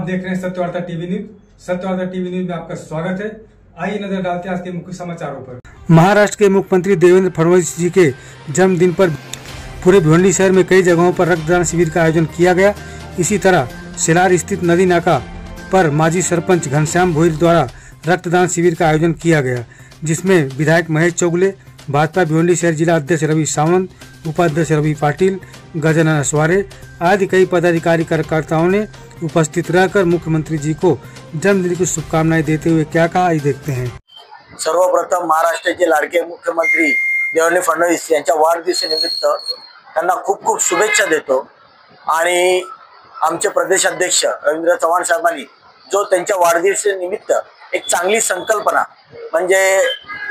देख रहे हैं सत्य वार्ता टीवी न्यूज। सत्य वार्ता टीवी न्यूज में आपका स्वागत है। आइए नजर डालते हैं आज के मुख्य समाचारों पर। महाराष्ट्र के मुख्यमंत्री देवेंद्र फडणवीस जी के जन्मदिन पर पूरे भिवंडी शहर में कई जगहों पर रक्तदान शिविर का आयोजन किया गया। इसी तरह शेलार स्थित नदी नाका पर माजी सरपंच घनश्याम भोईर द्वारा रक्तदान शिविर का आयोजन किया गया, जिसमें विधायक महेश चौगुले, भाजपा भिवंडी शहर जिला अध्यक्ष रवि सावंत, उपाध्यक्ष रवि पाटिल, गजानन असवारे आदि कई पदाधिकारी कार्यकर्ताओं ने उपस्थित रहकर मुख्यमंत्री जी को जन्मदिन की शुभकामनाएं देते हुए क्या कहा, आइए देखते हैं। सर्वप्रथम महाराष्ट्राचे लाडके मुख्यमंत्री देवेंद्र फडणवीस यांच्या वाढदिवसानिमित्त त्यांना खूप खूप शुभेच्छा देतो आणि आमचे प्रदेश अध्यक्ष रवींद्र चव्हाण साहेबांनी जो त्यांच्या वाढदिवसानिमित्त एक चांगली संकल्पना म्हणजे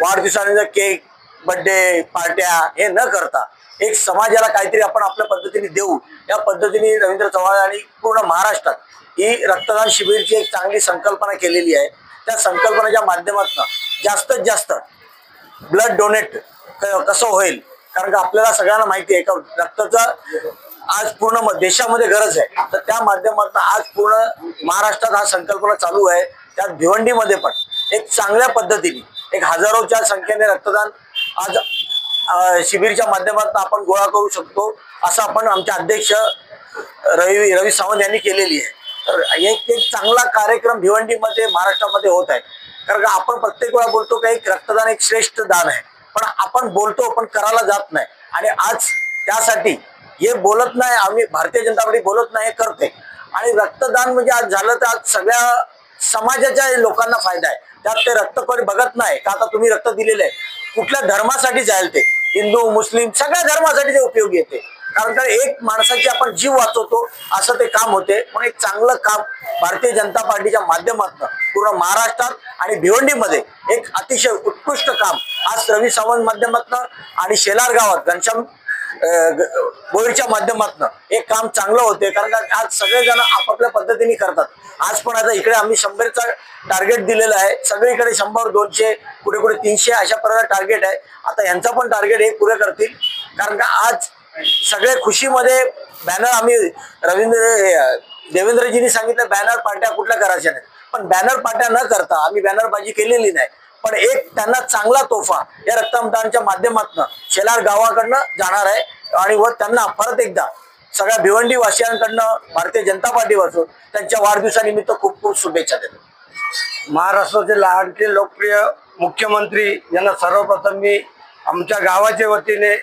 वाढदिवसानिमित्त केक, बर्थडे पार्ट्या हे न करता एक समाजाला काहीतरी आपण आपल्या पद्धतीने देऊ या पद्धतीने रवींद्र चव्हाण आणि पूर्ण महाराष्ट्रात ही रक्तदान शिबिरची एक चांगली संकल्पना केलेली आहे। त्या संकल्पनेच्या माध्यमातून जास्तीत जास्त ब्लड डोनेट कसं होईल, कारण का आपल्याला सगळ्यांना माहिती आहे का रक्ताचं आज पूर्ण देशामध्ये गरज आहे। तर त्या माध्यमातून आज पूर्ण महाराष्ट्रात हा संकल्पना चालू आहे। त्यात भिवंडीमध्ये पण एक चांगल्या पद्धतीने एक हजारोच्या संख्येने रक्तदान आज शिबिरच्या माध्यमातून आपण गोळा करू शकतो असं आपण आमचे अध्यक्ष रवि सावंत यांनी केलेली आहे। तर एक चांगला कार्यक्रम भिवंडीमध्ये महाराष्ट्रामध्ये होत आहे। कारण का आपण प्रत्येक वेळा बोलतो की एक रक्तदान एक श्रेष्ठ दान आहे, पण आपण बोलतो पण करायला जात नाही आणि आज त्यासाठी हे बोलत नाही, आम्ही भारतीय जनता पार्टी बोलत नाही, करते। आणि रक्तदान म्हणजे आज झालं तर आज सगळ्या समाजाच्या लोकांना फायदा आहे। त्यात ते रक्त कोणी बघत नाही का आता तुम्ही रक्त दिलेलं आहे कुठल्या धर्मासाठी जाईल, ते हिंदू मुस्लिम सगळ्या धर्मासाठी ते उपयोगी येते। कारण का एक माणसाची आपण जीव वाचवतो असं ते काम होते। पण एक चांगलं काम भारतीय जनता पार्टीच्या माध्यमातून पूर्ण महाराष्ट्रात आणि भिवंडीमध्ये एक अतिशय उत्कृष्ट काम आज रवि सावंत माध्यमातून आणि शेलार गावात घनश्याम भोईरच्या माध्यमातून एक काम चांगलं होते। कारण का आज सगळेजण आपापल्या पद्धतीने करतात। आज पण आता इकडे आम्ही 100चा टार्गेट दिलेला आहे, सगळीकडे 100, 200, कुठे कुठे 300 अशा प्रकारे टार्गेट आहे। आता यांचा पण टार्गेट हे पुरे करतील। कारण का आज सगळे खुशीमध्ये बॅनर आम्ही देवेंद्रजींनी सांगितलं बॅनर पार्ट्या कुठल्या करायच्या नाही, पण बॅनर पार्ट्या न करता आम्ही बॅनरबाजी केलेली नाही, पण एक त्यांना चांगला तोफा या रक्तदानाच्या माध्यमातून शेलार गावाकडनं जाणार आहे आणि व त्यांना परत एकदा सगळ्या भिवंडी वासियांकडनं भारतीय जनता पार्टीपासून त्यांच्या वाढदिवसानिमित्त खूप खूप शुभेच्छा देतो। महाराष्ट्राचे लाडके लोकप्रिय मुख्यमंत्री यांना सर्वप्रथम मी आमच्या गावाच्या वतीने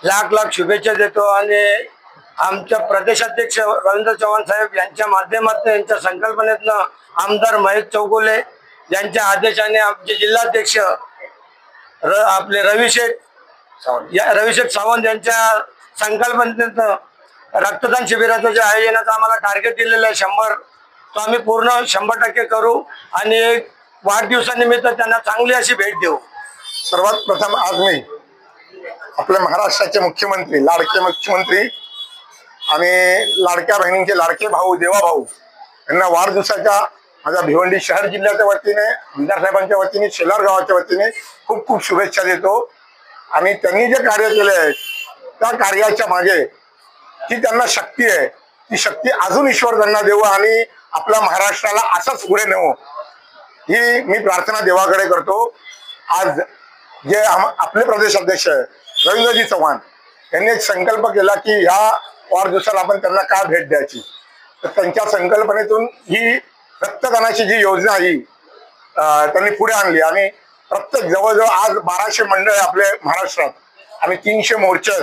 लाख लाख शुभेच्छा देतो आणि आमच्या प्रदेशाध्यक्ष रवींद्र चव्हाण साहेब यांच्या माध्यमातून यांच्या संकल्पनेतनं आमदार महेश चौगुले यांच्या आदेशाने आमचे जिल्हाध्यक्ष आपले रविशेठ सावंत यांच्या संकल्पनेतनं रक्तदान शिबिराचं जे आयोजनाचं आम्हाला टार्गेट दिलेलं आहे 100, तो आम्ही पूर्ण 100% करू आणि एक वाढदिवसानिमित्त त्यांना चांगली अशी भेट देऊ। सर्वात प्रथम आज मी आपल्या महाराष्ट्राचे मुख्यमंत्री, लाडके मुख्यमंत्री आणि लाडक्या बहिणींचे लाडके भाऊ देवा भाऊ यांना वाढदिवसाच्या माझ्या भिवंडी शहर जिल्ह्याच्या वतीने, आमदार साहेबांच्या वतीने, शेलार गावाच्या वतीने खूप खूप शुभेच्छा देतो। आणि त्यांनी जे कार्य केले आहे त्या कार्याच्या मागे जी त्यांना शक्ती आहे ती शक्ती अजून ईश्वर त्यांना देव आणि आपल्या महाराष्ट्राला असंच पुढे नेवो ही मी प्रार्थना देवाकडे करतो। आज जे आपले प्रदेश अध्यक्ष रवींद्रजी चव्हाण यांनी एक संकल्प केला की ह्या वाढदिवसाला आपण त्यांना काय भेट द्यायची, तर त्यांच्या संकल्पनेतून ही रक्तदानाची जी योजना ही त्यांनी पुढे आणली आणि प्रत्येक जवळजवळ आज 1200 मंडळ आपले महाराष्ट्रात आणि 300 मोर्चे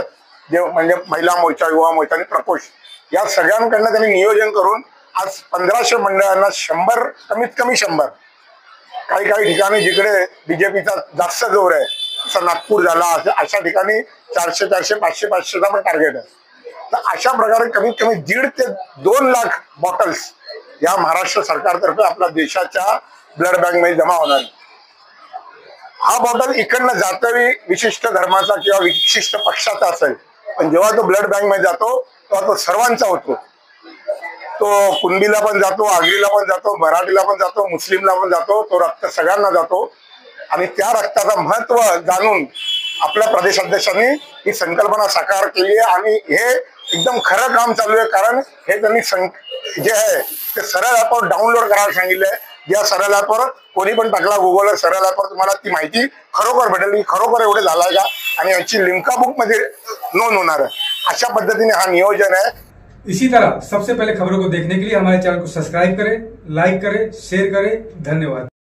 जे म्हणजे महिला मोर्चा, युवा मोर्चा आणि प्रकोष्ठ या सगळ्यांकडनं त्यांनी नियोजन करून आज 1500 मंडळांना 100 कमीत कमी 100 काही काही ठिकाणी जिकडे बीजेपीचा जास्त जोर आहे जसं नागपूर झाला अशा ठिकाणी 400, 500 चा पण टार्गेट आहे। तर अशा प्रकारे कमीत कमी 1.5 ते 2 लाख बॉटल्स या महाराष्ट्र सरकारतर्फे आपल्या देशाच्या ब्लड बँक मध्ये जमा होणार। हा बॉटल इकडनं जातोय विशिष्ट धर्माचा किंवा विशिष्ट पक्षाचा असेल, पण जेव्हा तो ब्लड बँक मध्ये जातो तेव्हा तो सर्वांचा होतो। तो कुणबीला पण जातो, आगरीला पण जातो, मराठीला पण जातो, मुस्लिमला पण जातो, तो रक्त सगळ्यांना जातो। आणि त्या रक्ताचं महत्व जाणून आपल्या प्रदेशाध्यक्षांनी ही संकल्पना साकार केली आहे आणि हे एकदम खरं काम चालू आहे। कारण हे त्यांनी जे आहे ते सरळ ॲपवर डाउनलोड करायला सांगितलंय. या सरळ ॲपवर कोणी पण टाकला गुगलवर सरळ ॲपवर तुम्हाला ती माहिती खरोखर भेटेल की खरोखर एवढे झालाय का आणि यांची लिम्का बुक मध्ये नोंद होणार आहे. अशा पद्धतीने हा नियोजन आहे. इसी तरह सबसे पहले खबरों को देखने के लिए हमारे चैनल को सब्सक्राइब करें, लाइक करें, शेयर करें. धन्यवाद.